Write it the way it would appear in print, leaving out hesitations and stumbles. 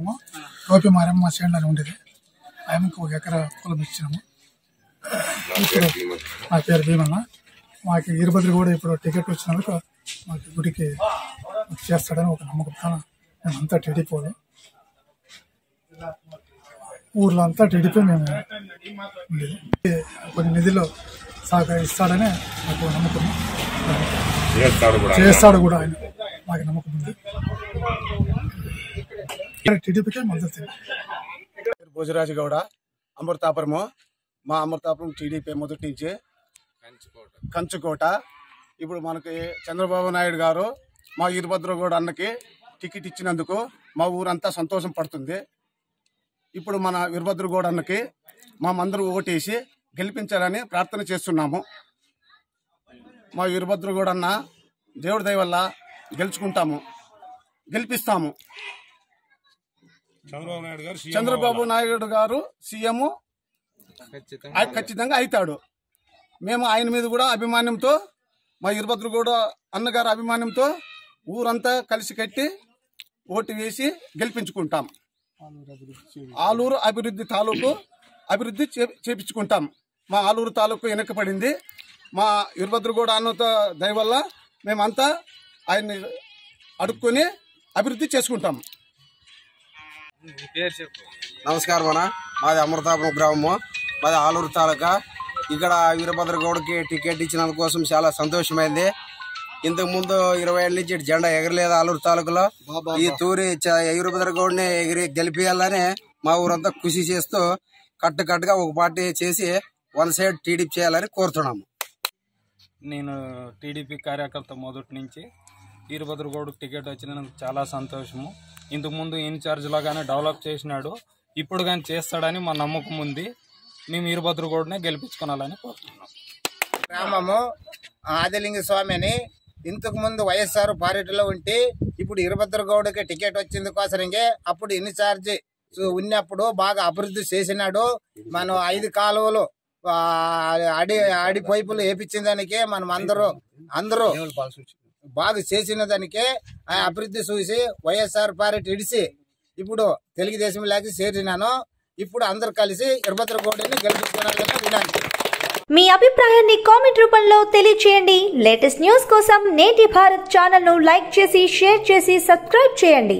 మండపము టోపి మారమ్మ చేనులో ఉండేది. ఆయనకు 1 ఎకరా పొలం ఇచ్చినాము. ఇప్పుడు నా పేరు భీమన్న. మాకు వీరభద్రగౌడ ఇప్పుడు టికెట్ వచ్చినందుకు మాకు గుడికి చేస్తాడని ఒక నమ్మకంతో మేమంతా టీడీపీ వాళ్ళు, ఊర్లో అంతా టీడీపీ మేము ఉండేది. కొన్ని నిధులు ఇస్తాడని మాకు నమ్మకం, చేస్తాడు కూడా ఆయన మాకు నమ్మకం ఉంది. టీడీపీకే మద్దతు. భోజరాజు గౌడ, అమృతాపురము. మా అమృతాపురం టీడీపీ మొదటి నుంచి కంచుకోట. ఇప్పుడు మనకి చంద్రబాబు నాయుడు గారు మా వీరభద్రగౌడ అన్నకి టికెట్ ఇచ్చినందుకు మా ఊరంతా సంతోషం పడుతుంది. ఇప్పుడు మన వీరభద్రగౌడ అన్నకి మేమందరూ ఓటేసి గెలిపించాలని ప్రార్థన చేస్తున్నాము. మా వీరభద్రగౌడ అన్న దేవుడి దయ వల్ల గెలిపిస్తాము. చంద్రబాబు నాయుడు గారు సీఎం ఖచ్చితంగా అవుతాడు. మేము ఆయన మీద కూడా అభిమానంతో, మా వీరభద్రగౌడ అన్నగారు అభిమానంతో ఊరంతా కలిసి కట్టి ఓటు వేసి గెలిపించుకుంటాం. ఆలూరు అభివృద్ధి తాలూకు అభివృద్ధి చేపించుకుంటాం. మా ఆలూరు తాలూకు వెనకపడింది. మా వీరభద్రగౌడ అన్నతో దయ వల్ల మేమంతా ఆయన్ని అడుక్కొని అభివృద్ధి చేసుకుంటాం. నమస్కారం అన్న. మాది అమృతాపురం గ్రామము, మాది ఆలూరు తాలూకా. ఇక్కడ వీరభద్రగౌడకి టికెట్ ఇచ్చినందుకోసం చాలా సంతోషమైంది. ఇంతకు ముందు 20 ఏళ్ళ నుంచి జెండా ఎగరలేదు ఆలూరు తాలూకులో. ఈ తూరి వీరభద్రగౌడ్ని గెలిపియాలని మా ఊరంతా కృషి చేస్తూ కట్టుగా ఒక పార్టీ చేసి 1 సైడ్ టీడీపీ చేయాలని కోరుతున్నాము. నేను టీడీపీ కార్యకర్త మొదటి నుంచి. వీరభద్రగౌడ్కి టికెట్ వచ్చినందుకు చాలా సంతోషము. ఇంతకుముందు ఇన్ఛార్జ్ లాగానే డెవలప్ చేసినాడు, ఇప్పుడు కానీ చేస్తాడని మా నమ్మకం ఉంది. మేము వీరభద్రగౌడ్నే గెలిపించుకోవాలని కోరుతున్నాం. గ్రామము ఆదిలింగ స్వామి అని ఇంతకు ముందు వైఎస్ఆర్ పార్టీలో ఉంటే ఇప్పుడు వీరభద్రగౌడకి టికెట్ వచ్చింది కోసరంగే. అప్పుడు ఇన్ఛార్జి ఉన్నప్పుడు బాగా అభివృద్ధి చేసినాడు. మనం 5 కాలువలు అడి పైపులు వేపించిన దానికే మనం అందరూ బాగా చేసిన దానికే ఆ అభివృద్ధి చూసి వైఎస్ఆర్ పార్టీ ఇడిసి ఇప్పుడు తెలుగుదేశం లాగా చేరినాను. ఇప్పుడు అందరు కలిసి వీరభద్రగౌడని గెలిపించుకోవాలని వినాలి. మీ అభిప్రాయాన్ని కామెంట్ రూపంలో తెలియజేయండి. లేటెస్ట్ న్యూస్ కోసం నేటి భారత్ ఛానల్ ను లైక్ చేసి, షేర్ చేసి, సబ్స్క్రైబ్ చేయండి.